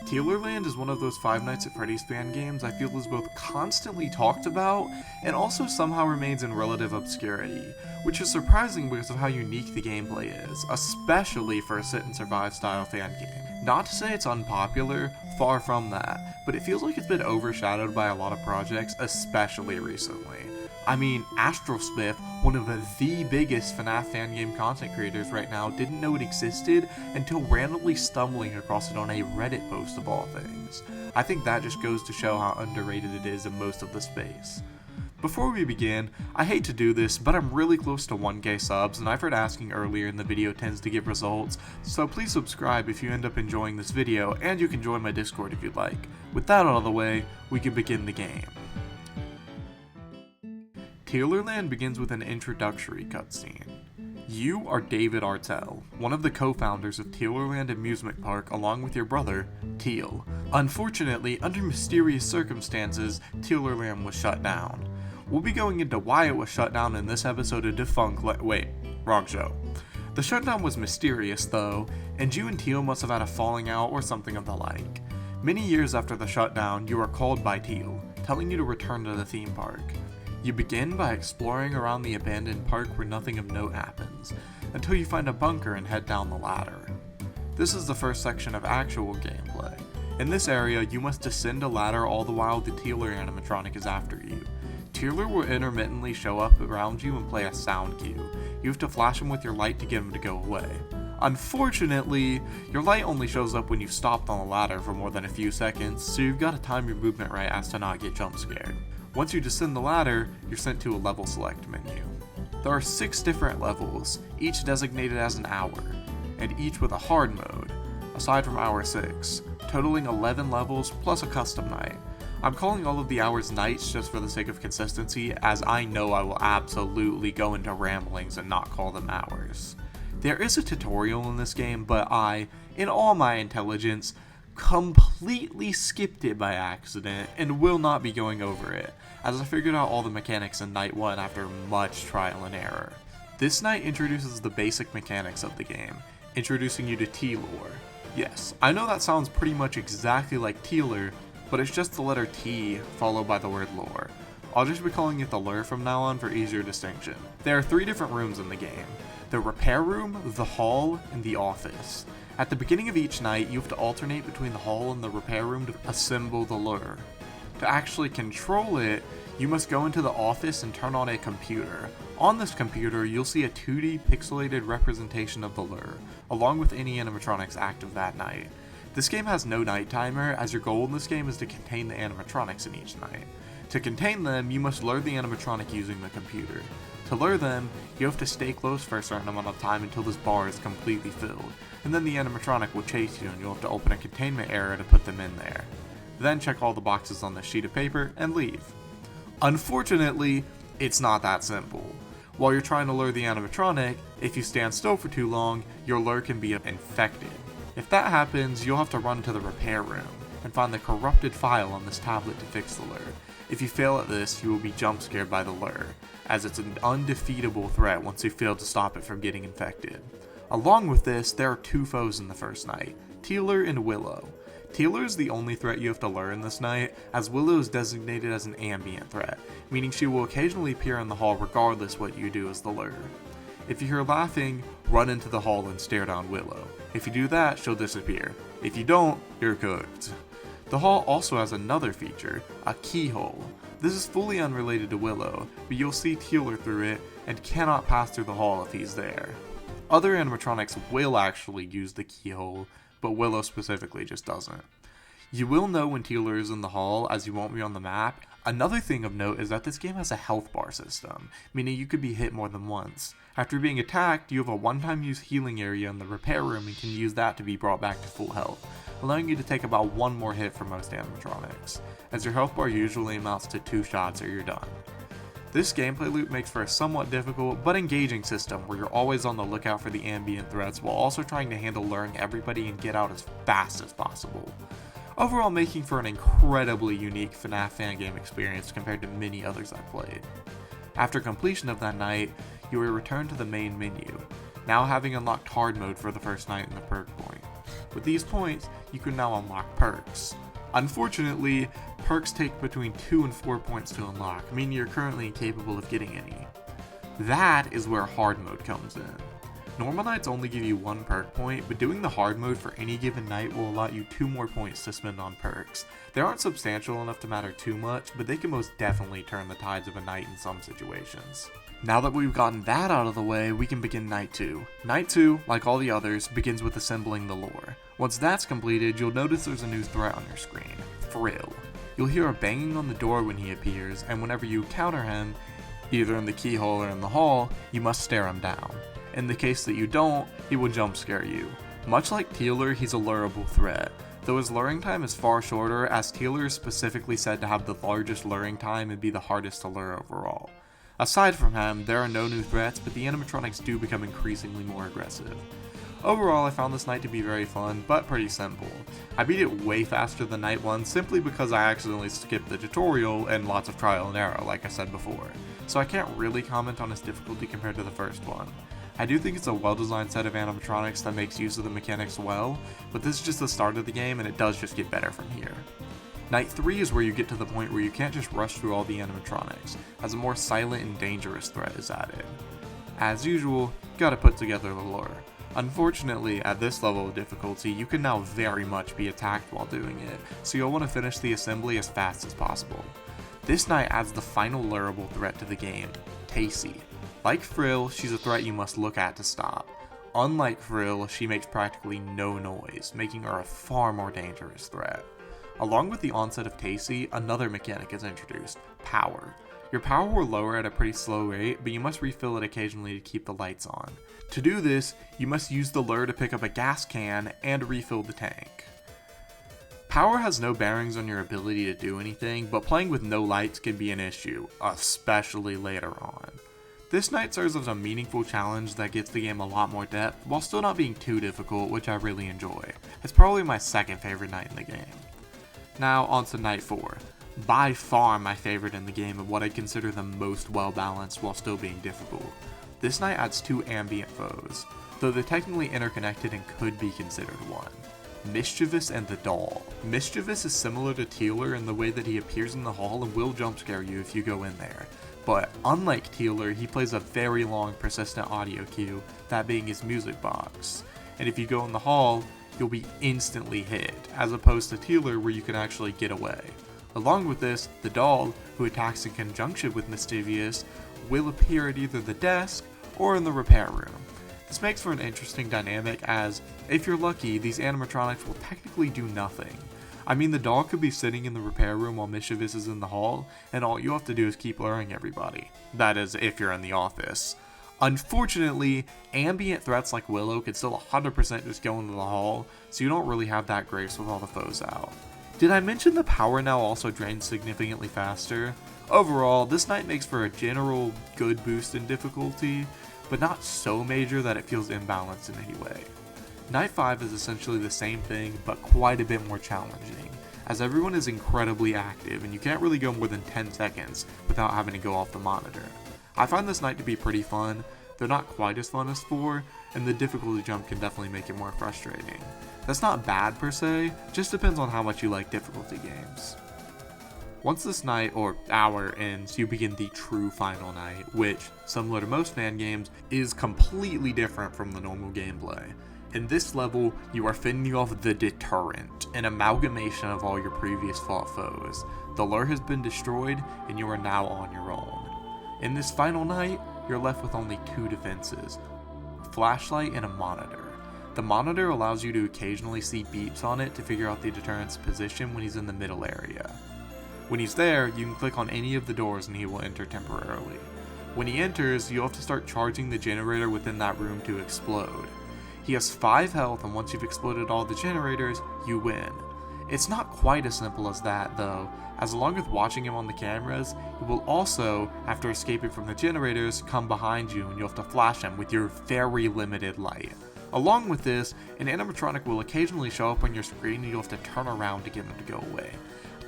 Tealerland is one of those Five Nights at Freddy's fan games I feel is both constantly talked about and also somehow remains in relative obscurity, which is surprising because of how unique the gameplay is, especially for a sit and survive style fan game. Not to say it's unpopular, far from that, but it feels like it's been overshadowed by a lot of projects, especially recently. I mean, Astrosmith, one of the biggest FNAF fan game content creators right now, didn't know it existed until randomly stumbling across it on a Reddit post of all things. I think that just goes to show how underrated it is in most of the space. Before we begin, I hate to do this, but I'm really close to 1K subs, and I've heard asking earlier in the video tends to give results, so please subscribe if you end up enjoying this video, and you can join my Discord if you'd like. With that out of the way, we can begin the game. Tealerland begins with an introductory cutscene. You are David Artell, one of the co-founders of Tealerland Amusement Park along with your brother, Teal. Unfortunately, under mysterious circumstances, Tealerland was shut down. We'll be going into why it was shut down in this episode of wait, wrong show. The shutdown was mysterious though, and you and Teal must have had a falling out or something of the like. Many years after the shutdown, you are called by Teal, telling you to return to the theme park. You begin by exploring around the abandoned park where nothing of note happens, until you find a bunker and head down the ladder. This is the first section of actual gameplay. In this area, you must descend a ladder all the while the Tealer animatronic is after you. Tealer will intermittently show up around you and play a sound cue. You have to flash him with your light to get him to go away. Unfortunately, your light only shows up when you've stopped on the ladder for more than a few seconds, so you've got to time your movement right as to not get jump scared. Once you descend the ladder, you're sent to a level select menu. There are 6 different levels, each designated as an hour, and each with a hard mode, aside from hour 6, totaling 11 levels plus a custom night. I'm calling all of the hours nights just for the sake of consistency, as I know I will absolutely go into ramblings and not call them hours. There is a tutorial in this game, but I, in all my intelligence, completely skipped it by accident and will not be going over it, as I figured out all the mechanics in night 1 after much trial and error. This night introduces the basic mechanics of the game, introducing you to T-lore. Yes, I know that sounds pretty much exactly like Tealer, but it's just the letter T followed by the word lore. I'll just be calling it the lure from now on for easier distinction. There are 3 different rooms in the game: the repair room, the hall, and the office. At the beginning of each night, you have to alternate between the hall and the repair room to assemble the lure. To actually control it, you must go into the office and turn on a computer. On this computer, you'll see a 2D pixelated representation of the lure, along with any animatronics active that night. This game has no night timer, as your goal in this game is to contain the animatronics in each night. To contain them, you must lure the animatronic using the computer. To lure them, you have to stay close for a certain amount of time until this bar is completely filled, and then the animatronic will chase you and you'll have to open a containment area to put them in there. Then check all the boxes on this sheet of paper and leave. Unfortunately, it's not that simple. While you're trying to lure the animatronic, if you stand still for too long, your lure can be infected. If that happens, you'll have to run to the repair room and find the corrupted file on this tablet to fix the lure. If you fail at this, you will be jump scared by the lure, as it's an undefeatable threat once you fail to stop it from getting infected. Along with this, there are 2 foes in the first night, Tealer and Willow. Tealer is the only threat you have to lure in this night, as Willow is designated as an ambient threat, meaning she will occasionally appear in the hall regardless what you do as the lure. If you hear laughing, run into the hall and stare down Willow. If you do that, she'll disappear. If you don't, you're cooked. The hall also has another feature, a keyhole. This is fully unrelated to Willow, but you'll see Tealer through it and cannot pass through the hall if he's there. Other animatronics will actually use the keyhole, but Willow specifically just doesn't. You will know when Tealer is in the hall, as you won't be on the map. Another thing of note is that this game has a health bar system, meaning you could be hit more than once. After being attacked, you have a one-time use healing area in the repair room and can use that to be brought back to full health, allowing you to take about 1 more hit for most animatronics, as your health bar usually amounts to 2 shots or you're done. This gameplay loop makes for a somewhat difficult but engaging system where you're always on the lookout for the ambient threats while also trying to handle luring everybody and get out as fast as possible. Overall making for an incredibly unique FNAF fan game experience compared to many others I've played. After completion of that night, you will return to the main menu, now having unlocked hard mode for the first night in the perk point. With these points, you can now unlock perks. Unfortunately, perks take between 2 and 4 points to unlock, meaning you're currently incapable of getting any. That is where hard mode comes in. Normal nights only give you 1 perk point, but doing the hard mode for any given night will allow you 2 more points to spend on perks. They aren't substantial enough to matter too much, but they can most definitely turn the tides of a night in some situations. Now that we've gotten that out of the way, we can begin Night 2. Night 2, like all the others, begins with assembling the lore. Once that's completed, you'll notice there's a new threat on your screen, Frill. You'll hear a banging on the door when he appears, and whenever you encounter him, either in the keyhole or in the hall, you must stare him down. In the case that you don't, he will jump scare you. Much like Tealer, he's a lureable threat, though his luring time is far shorter, as Tealer is specifically said to have the largest luring time and be the hardest to lure overall. Aside from him, there are no new threats, but the animatronics do become increasingly more aggressive. Overall, I found this night to be very fun, but pretty simple. I beat it way faster than Night 1 simply because I accidentally skipped the tutorial and lots of trial and error, like I said before, so I can't really comment on its difficulty compared to the first one. I do think it's a well-designed set of animatronics that makes use of the mechanics well, but this is just the start of the game and it does just get better from here. Night 3 is where you get to the point where you can't just rush through all the animatronics, as a more silent and dangerous threat is added. As usual, you gotta put together the lure. Unfortunately, at this level of difficulty, you can now very much be attacked while doing it, so you'll want to finish the assembly as fast as possible. This night adds the final lureable threat to the game, Tacy. Like Frill, she's a threat you must look at to stop. Unlike Frill, she makes practically no noise, making her a far more dangerous threat. Along with the onset of Tacy, another mechanic is introduced, Power. Your power will lower at a pretty slow rate, but you must refill it occasionally to keep the lights on. To do this, you must use the lure to pick up a gas can and refill the tank. Power has no bearings on your ability to do anything, but playing with no lights can be an issue, especially later on. This night serves as a meaningful challenge that gives the game a lot more depth, while still not being too difficult, which I really enjoy. It's probably my second favorite night in the game. Now on to Night 4. By far my favorite in the game and what I consider the most well balanced while still being difficult. This night adds 2 ambient foes, though they're technically interconnected and could be considered one. Mischievous and the Doll. Mischievous is similar to Tealer in the way that he appears in the hall and will jump scare you if you go in there. But unlike Tealer, he plays a very long persistent audio cue, that being his music box. And if you go in the hall, you'll be instantly hit, as opposed to Tealer where you can actually get away. Along with this, the doll, who attacks in conjunction with Mischievous, will appear at either the desk or in the repair room. This makes for an interesting dynamic as, if you're lucky, these animatronics will technically do nothing. I mean, the doll could be sitting in the repair room while Mischievous is in the hall, and all you have to do is keep luring everybody. That is, if you're in the office. Unfortunately, ambient threats like Willow can still 100% just go into the hall, so you don't really have that grace with all the foes out. Did I mention the power now also drains significantly faster? Overall, this night makes for a general good boost in difficulty, but not so major that it feels imbalanced in any way. Night 5 is essentially the same thing, but quite a bit more challenging, as everyone is incredibly active and you can't really go more than 10 seconds without having to go off the monitor. I find this night to be pretty fun, though not quite as fun as 4, and the difficulty jump can definitely make it more frustrating. That's not bad per se, just depends on how much you like difficulty games. Once this night, or hour, ends, you begin the true final night, which, similar to most fan games, is completely different from the normal gameplay. In this level, you are fending off the Deterrent, an amalgamation of all your previous fought foes. The lure has been destroyed, and you are now on your own. In this final night, you're left with only 2 defenses, a flashlight and a monitor. The monitor allows you to occasionally see beeps on it to figure out the Deterrent's position when he's in the middle area. When he's there, you can click on any of the doors and he will enter temporarily. When he enters, you'll have to start charging the generator within that room to explode. He has 5 health, and once you've exploded all the generators, you win. It's not quite as simple as that though, as along with watching him on the cameras, he will also, after escaping from the generators, come behind you and you'll have to flash him with your very limited light. Along with this, an animatronic will occasionally show up on your screen and you'll have to turn around to get him to go away.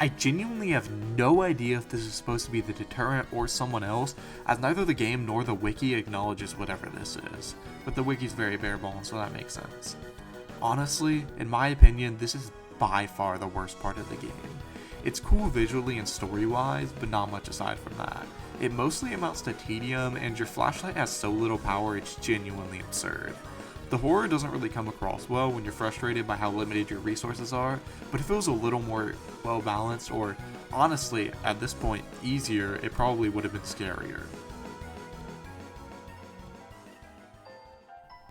I genuinely have no idea if this is supposed to be the Deterrent or someone else, as neither the game nor the wiki acknowledges whatever this is, but the wiki's very bare bones, so that makes sense. Honestly, in my opinion, this is by far the worst part of the game. It's cool visually and story-wise, but not much aside from that. It mostly amounts to tedium, and your flashlight has so little power it's genuinely absurd. The horror doesn't really come across well when you're frustrated by how limited your resources are, but if it was a little more well-balanced, or honestly, at this point, easier, it probably would have been scarier.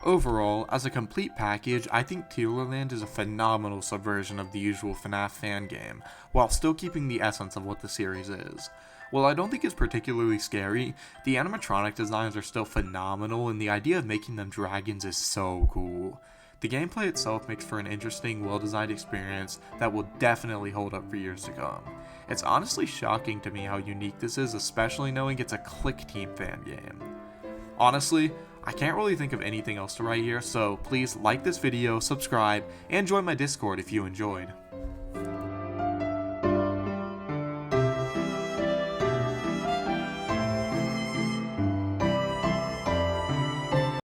Overall, as a complete package, I think Tealerland is a phenomenal subversion of the usual FNAF fan game, while still keeping the essence of what the series is. While I don't think it's particularly scary, the animatronic designs are still phenomenal, and the idea of making them dragons is so cool. The gameplay itself makes for an interesting, well-designed experience that will definitely hold up for years to come. It's honestly shocking to me how unique this is, especially knowing it's a Click Team fan game. Honestly, I can't really think of anything else to write here, so please like this video, subscribe, and join my Discord if you enjoyed.